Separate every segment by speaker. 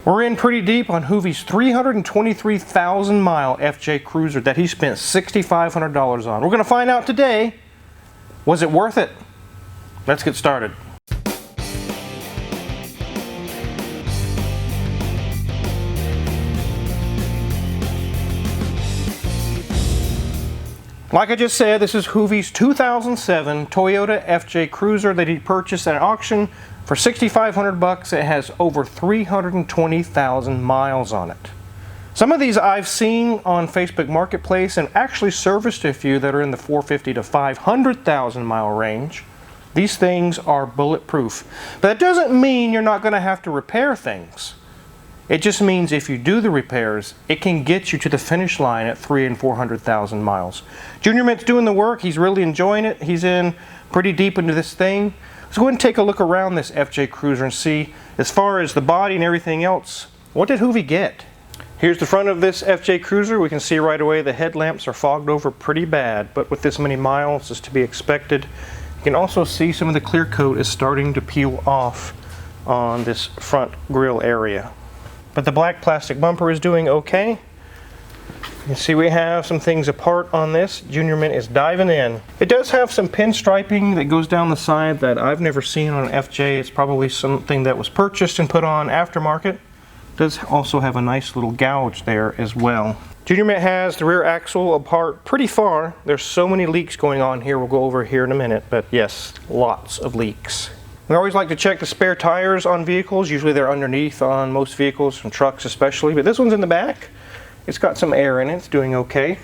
Speaker 1: We're in pretty deep on Hoovies' 323,000 mile FJ Cruiser that he spent $6,500 on. We're going to find out today, was it worth it? Let's get started. Like I just said, this is Hoovies' 2007 Toyota FJ Cruiser that he purchased at an auction for $6,500. It has over 320,000 miles on it. Some of these I've seen on Facebook Marketplace and actually serviced a few that are in the 450 to 500,000 mile range. These things are bulletproof. But that doesn't mean you're not going to have to repair things. It just means if you do the repairs, it can get you to the finish line at 300,000 and 400,000 miles. Junior Mint's doing the work. He's really enjoying it. He's in pretty deep into this thing. Let's go ahead and take a look around this FJ Cruiser and see, as far as the body and everything else, what did Hoovie get? Here's the front of this FJ Cruiser. We can see right away the headlamps are fogged over pretty bad, but with this many miles, it's to be expected. You can also see some of the clear coat is starting to peel off on this front grille area. But the black plastic bumper is doing okay. You can see we have some things apart on this. Junior Mint is diving in. It does have some pinstriping that goes down the side that I've never seen on an FJ. It's probably something that was purchased and put on aftermarket. It does also have a nice little gouge there as well. Junior Mint has the rear axle apart pretty far. There's so many leaks going on here. We'll go over here in a minute, but yes, lots of leaks. We always like to check the spare tires on vehicles. Usually they're underneath on most vehicles, from trucks especially, but this one's in the back. It's got some air in it. It's doing okay.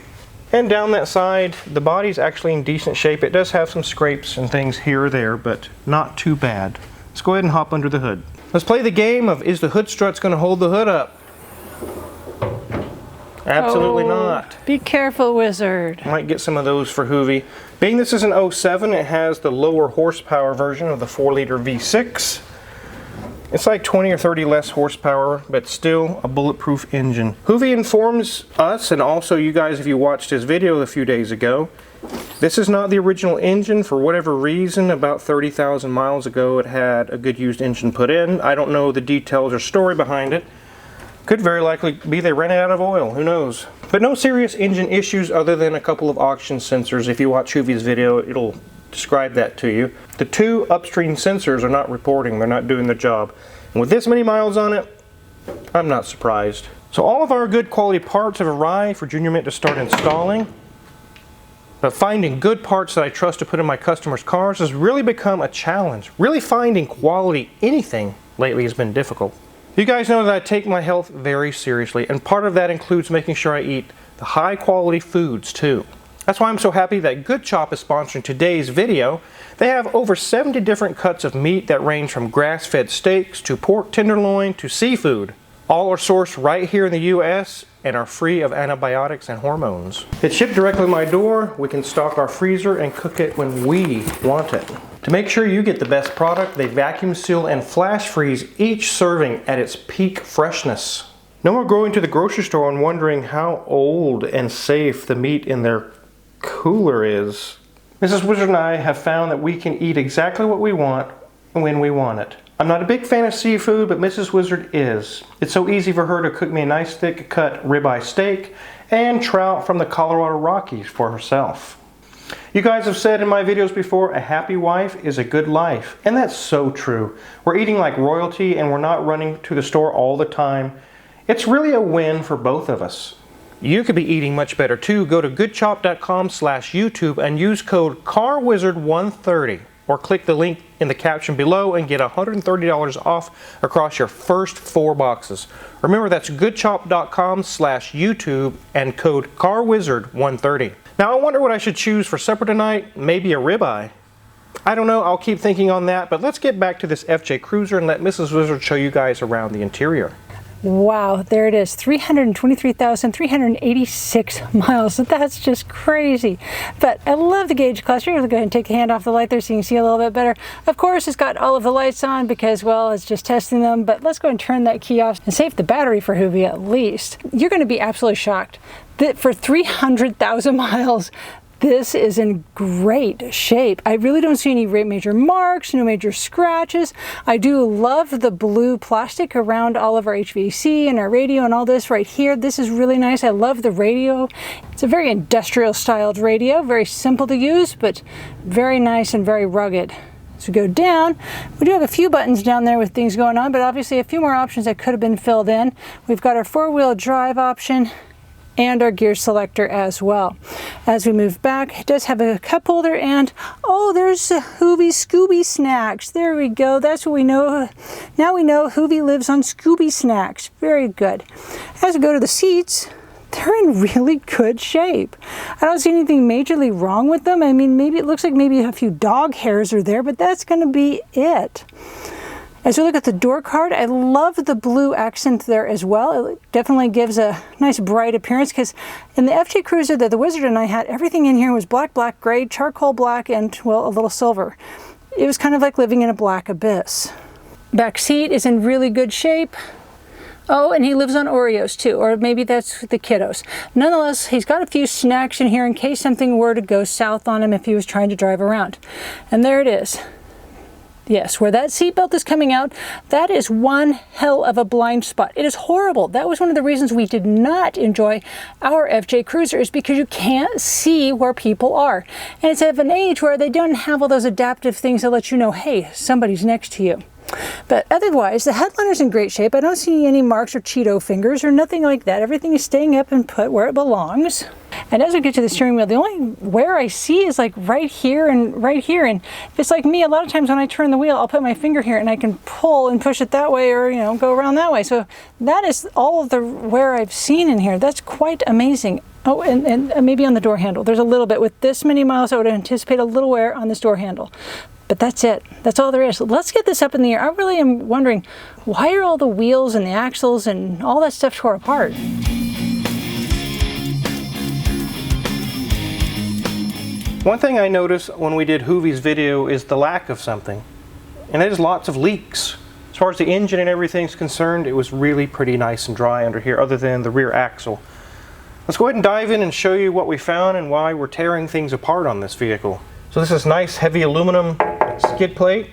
Speaker 1: And down that side, the body's actually in decent shape. It does have some scrapes and things here or there, but not too bad. Let's go ahead and hop under the hood. Let's play the game of, is the hood struts going to hold the hood up? Absolutely not.
Speaker 2: Be careful, Wizard.
Speaker 1: Might get some of those for Hoovie. Being this is an 07, it has the lower horsepower version of the 4-liter V6. It's like 20 or 30 less horsepower, but still a bulletproof engine. Hoovie informs us, and also you guys if you watched his video a few days ago, this is not the original engine. For whatever reason, about 30,000 miles ago it had a good used engine put in. I don't know the details or story behind it. Could very likely be they ran it out of oil, who knows. But no serious engine issues other than a couple of oxygen sensors. If you watch Hoovie's video, it'll describe that to you. The two upstream sensors are not reporting, they're not doing their job. And with this many miles on it, I'm not surprised. So all of our good quality parts have arrived for Junior Mint to start installing. But finding good parts that I trust to put in my customers' cars has really become a challenge. Really finding quality anything lately has been difficult. You guys know that I take my health very seriously, and part of that includes making sure I eat the high quality foods too. That's why I'm so happy that Good Chop is sponsoring today's video. They have over 70 different cuts of meat that range from grass-fed steaks to pork tenderloin to seafood. All are sourced right here in the US and are free of antibiotics and hormones. It's shipped directly to my door. We can stock our freezer and cook it when we want it. To make sure you get the best product, they vacuum seal and flash freeze each serving at its peak freshness. No more going to the grocery store and wondering how old and safe the meat in their cooler is. Mrs. Wizard and I have found that we can eat exactly what we want when we want it. I'm not a big fan of seafood, but Mrs. Wizard is. It's so easy for her to cook me a nice thick cut ribeye steak and trout from the Colorado Rockies for herself. You guys have said in my videos before, a happy wife is a good life, and that's so true. We're eating like royalty and we're not running to the store all the time. It's really a win for both of us. You could be eating much better too. Go to goodchop.com/YouTube and use code CARWIZARD130 or click the link in the caption below and get $130 off across your first 4 boxes. Remember, that's goodchop.com/YouTube and code CARWIZARD130. Now I wonder what I should choose for supper tonight. Maybe a ribeye. I don't know, I'll keep thinking on that, but let's get back to this FJ Cruiser and let Mrs. Wizard show you guys around the interior.
Speaker 2: Wow, there it is, 323,386 miles. That's just crazy. But I love the gauge cluster. I'll go ahead and take the hand off the light there so you can see a little bit better. Of course, it's got all of the lights on because, well, it's just testing them. But let's go and turn that key off and save the battery for Hoovie at least. You're going to be absolutely shocked that for 300,000 miles, This is in great shape. I really don't see any major marks, no major scratches. I do love the blue plastic around all of our HVAC and our radio and all this right here. This is really nice. I love the radio. It's a very industrial styled radio, very simple to use, but very nice and very rugged. As we go down, we do have a few buttons down there with things going on, but obviously a few more options that could have been filled in. We've got our 4-wheel drive option and our gear selector as well. As we move back, it does have a cup holder, and oh, there's a Hoovies Scooby snacks. There we go. That's what we know. Now we know Hoovie lives on Scooby snacks. Very good. As we go to the seats, they're in really good shape. I don't see anything majorly wrong with them. I mean, maybe it looks like maybe a few dog hairs are there, but that's going to be it. As we look at the door card, I love the blue accent there as well. It definitely gives a nice bright appearance, because in the FJ Cruiser that the Wizard and I had, everything in here was black, black, gray, charcoal black, and, well, a little silver. It was kind of like living in a black abyss. Back seat is in really good shape. Oh, and he lives on Oreos too, or maybe that's the kiddos. Nonetheless, he's got a few snacks in here in case something were to go south on him if he was trying to drive around. And there it is. Yes, where that seatbelt is coming out, that is one hell of a blind spot. It is horrible. That was one of the reasons we did not enjoy our FJ Cruiser, is because you can't see where people are. And it's at an age where they don't have all those adaptive things that let you know, hey, somebody's next to you. But otherwise, the headliner's in great shape. I don't see any marks or Cheeto fingers or nothing like that. Everything is staying up and put where it belongs. And as we get to the steering wheel, the only wear I see is like right here and right here. And if it's like me, a lot of times when I turn the wheel, I'll put my finger here and I can pull and push it that way, or, you know, go around that way. So that is all of the wear I've seen in here. That's quite amazing. Oh, and maybe on the door handle. There's a little bit. With this many miles, I would anticipate a little wear on this door handle. But that's it. That's all there is. Let's get this up in the air. I really am wondering, why are all the wheels and the axles and all that stuff tore apart?
Speaker 1: One thing I noticed when we did Hoovies video is the lack of something. And there's lots of leaks. As far as the engine and everything's concerned, it was really pretty nice and dry under here, other than the rear axle. Let's go ahead and dive in and show you what we found and why we're tearing things apart on this vehicle. So this is nice heavy aluminum skid plate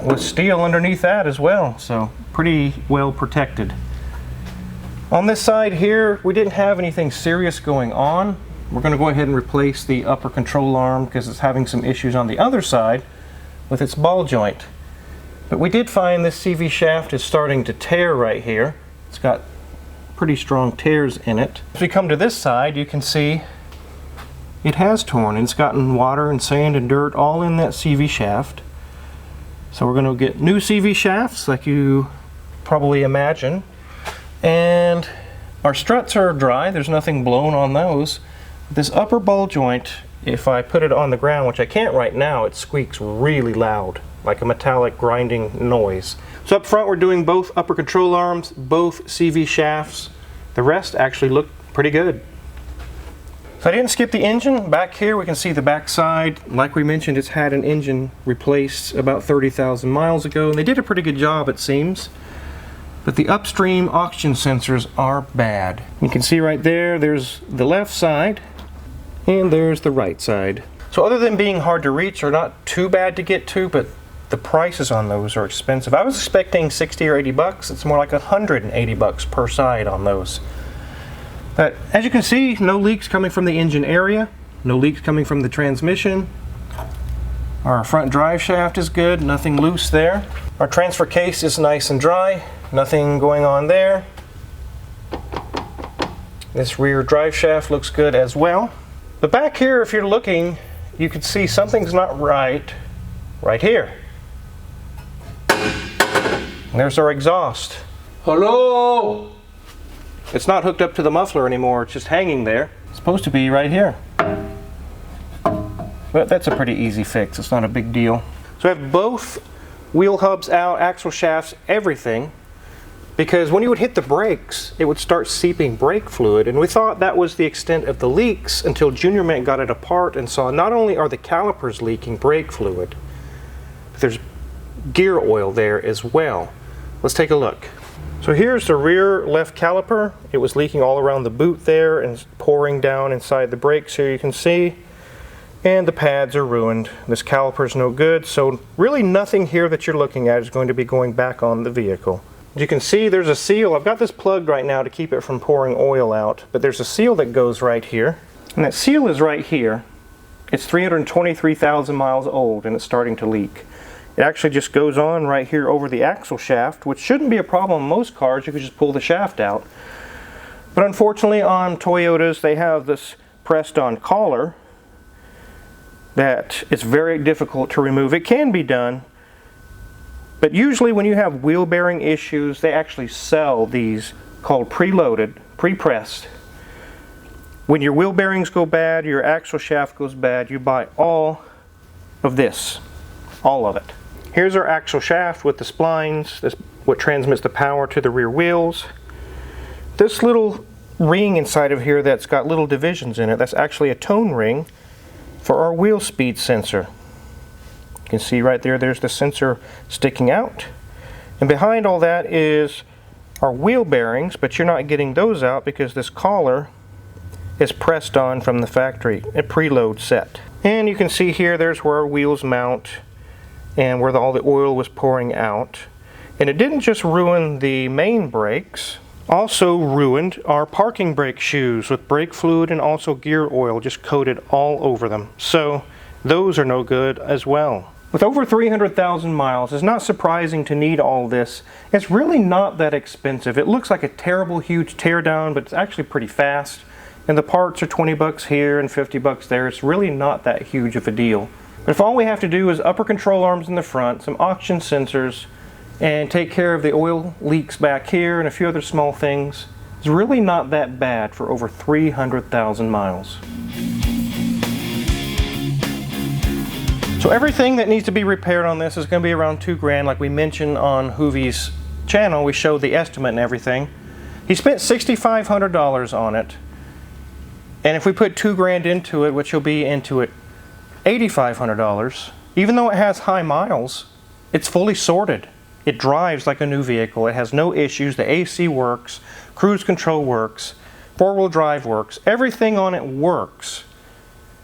Speaker 1: with steel underneath that as well, so pretty well protected. On this side here, we didn't have anything serious going on. We're going to go ahead and replace the upper control arm because it's having some issues on the other side with its ball joint. But we did find this CV shaft is starting to tear right here. It's got pretty strong tears in it. As we come to this side, you can see it has torn, and it's gotten water and sand and dirt all in that CV shaft. So we're going to get new CV shafts like you probably imagine. And our struts are dry, there's nothing blown on those. This upper ball joint, if I put it on the ground, which I can't right now, it squeaks really loud, like a metallic grinding noise. So up front we're doing both upper control arms, both CV shafts. The rest actually look pretty good. So I didn't skip the engine. Back here we can see the back side. Like we mentioned, it's had an engine replaced about 30,000 miles ago, and they did a pretty good job, it seems. But the upstream oxygen sensors are bad. You can see right there, there's the left side, and there's the right side. So other than being hard to reach, they're not too bad to get to, but the prices on those are expensive. I was expecting 60 or 80 bucks. It's more like 180 bucks per side on those. But as you can see, no leaks coming from the engine area, no leaks coming from the transmission. Our front drive shaft is good, nothing loose there. Our transfer case is nice and dry, nothing going on there. This rear drive shaft looks good as well. But back here, if you're looking, you can see something's not right here. And there's our exhaust. Hello? It's not hooked up to the muffler anymore, it's just hanging there. It's supposed to be right here. But that's a pretty easy fix, it's not a big deal. So I have both wheel hubs out, axle shafts, everything, because when you would hit the brakes, it would start seeping brake fluid, and we thought that was the extent of the leaks until Junior Mint got it apart and saw not only are the calipers leaking brake fluid, but there's gear oil there as well. Let's take a look. So here's the rear left caliper. It was leaking all around the boot there and pouring down inside the brakes here, you can see. And the pads are ruined. This caliper's no good, so really nothing here that you're looking at is going to be going back on the vehicle. As you can see, there's a seal. I've got this plugged right now to keep it from pouring oil out, but there's a seal that goes right here. And that seal is right here. It's 323,000 miles old and it's starting to leak. It actually just goes on right here over the axle shaft, which shouldn't be a problem in most cars. You could just pull the shaft out. But unfortunately on Toyotas, they have this pressed on collar that it's very difficult to remove. It can be done, but usually when you have wheel bearing issues, they actually sell these called preloaded, pre-pressed. When your wheel bearings go bad, your axle shaft goes bad, you buy all of this, all of it. Here's our axle shaft with the splines, this what transmits the power to the rear wheels. This little ring inside of here that's got little divisions in it, that's actually a tone ring for our wheel speed sensor. You can see right there, there's the sensor sticking out. And behind all that is our wheel bearings, but you're not getting those out because this collar is pressed on from the factory, a preload set. And you can see here, there's where our wheels mount and where all the oil was pouring out. And it didn't just ruin the main brakes, also ruined our parking brake shoes with brake fluid and also gear oil just coated all over them. So those are no good as well. With over 300,000 miles, it's not surprising to need all this. It's really not that expensive. It looks like a terrible, huge teardown, but it's actually pretty fast. And the parts are 20 bucks here and 50 bucks there. It's really not that huge of a deal. But if all we have to do is upper control arms in the front, some oxygen sensors, and take care of the oil leaks back here and a few other small things, it's really not that bad for over 300,000 miles. So everything that needs to be repaired on this is going to be around $2,000. Like we mentioned on Hoovies' channel, we showed the estimate and everything. He spent $6,500 on it. And if we put $2,000 into it, which will be into it $8,500, even though it has high miles, it's fully sorted. It drives like a new vehicle. It has no issues. The AC works, cruise control works, four-wheel drive works. Everything on it works.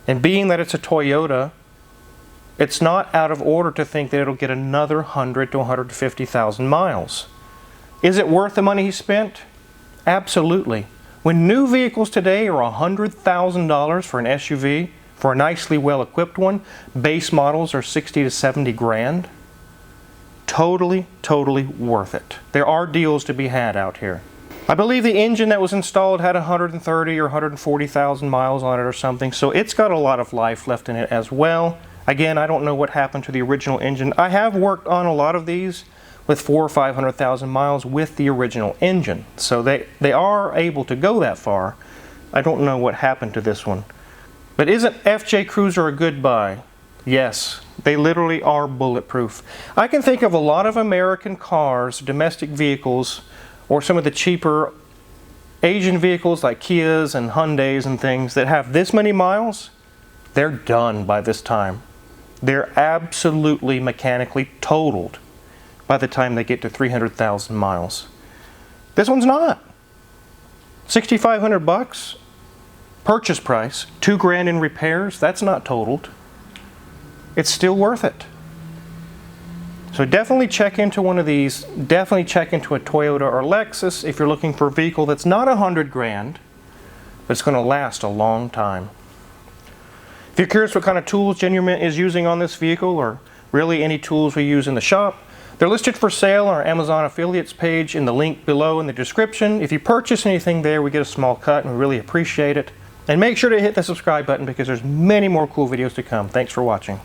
Speaker 1: And being that it's a Toyota, it's not out of order to think that it'll get another 100 to 150,000 miles. Is it worth the money he spent? Absolutely. When new vehicles today are $100,000 for an SUV, for a nicely well-equipped one, base models are 60 to 70 grand. Totally, totally worth it. There are deals to be had out here. I believe the engine that was installed had 130 or 140,000 miles on it or something, so it's got a lot of life left in it as well. Again, I don't know what happened to the original engine. I have worked on a lot of these with 400,000 or 500,000 miles with the original engine. So they are able to go that far. I don't know what happened to this one. But isn't FJ Cruiser a good buy? Yes, they literally are bulletproof. I can think of a lot of American cars, domestic vehicles, or some of the cheaper Asian vehicles like Kias and Hyundais and things that have this many miles. They're done by this time. They're absolutely mechanically totaled by the time they get to 300,000 miles. This one's not. 6,500 bucks purchase price, $2,000 in repairs, that's not totaled. It's still worth it. So definitely check into one of these. Definitely check into a Toyota or Lexus if you're looking for a vehicle that's not $100,000, but it's going to last a long time. If you're curious what kind of tools Genuine is using on this vehicle, or really any tools we use in the shop, they're listed for sale on our Amazon affiliates page in the link below in the description. If you purchase anything there, we get a small cut and we really appreciate it. And make sure to hit the subscribe button because there's many more cool videos to come. Thanks for watching.